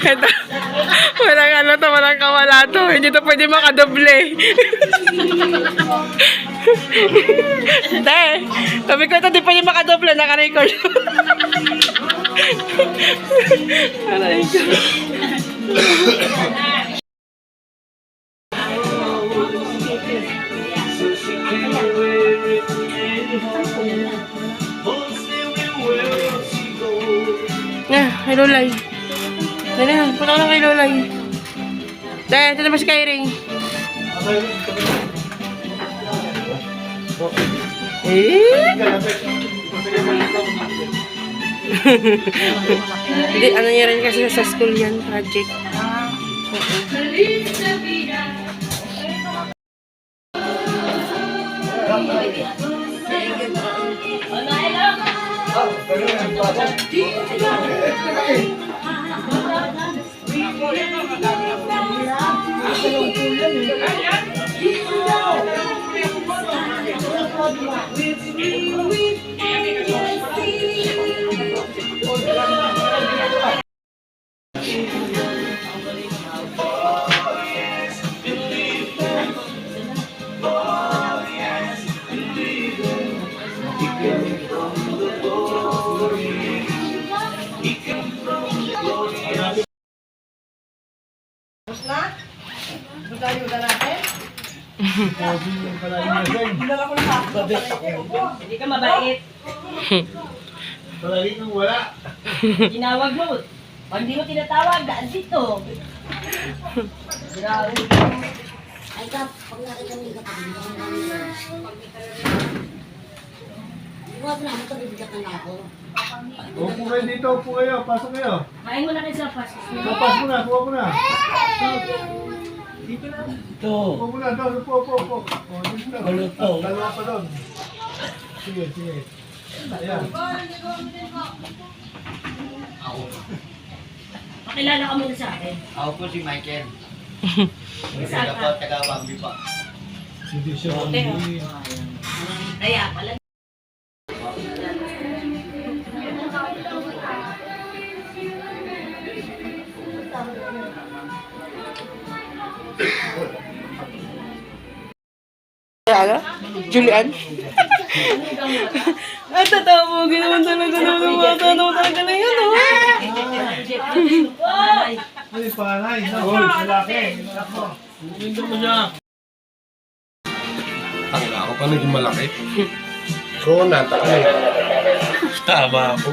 Ito, walang ano to, walang kawala to. Hindi to pwede makadoble. Hindi. Sabi ko ito, di pwede makadoble. Naka-record. Aray ko. Kay Lolay. Dali na, punta ko lang kay Lolay. Dahil, ito naman si Kyrie. Hindi, ano niya rin kasi sa school yan, project. Hindi ka mabait. Palagi nang wala. Tinawag mo. Pag hindi mo tinatawag, daan dito. Ay ka, pag nakita mo yung kapatid, huwag na, matagibigatan na ako. Upo kayo dito, upo kayo, pasok kayo. Main mo na kayo sa pasos. Napas mo na, kuha mo na. Ito. Upo mo na, doon, upo. O, dito. Dalawa pa doon. Sige. Ayan. Pakilala ka muna sa akin. Ako po si Michael. Saan ka? Taga-Wambi pa. Hindi siya. Kaya pala. Ano? Julian? At tatawagin naman talaga na yun, oh. Ay, panay. Malaki. Hindi mo siya. Ako pa naging malaki. Oo, nataka eh. Tama ako.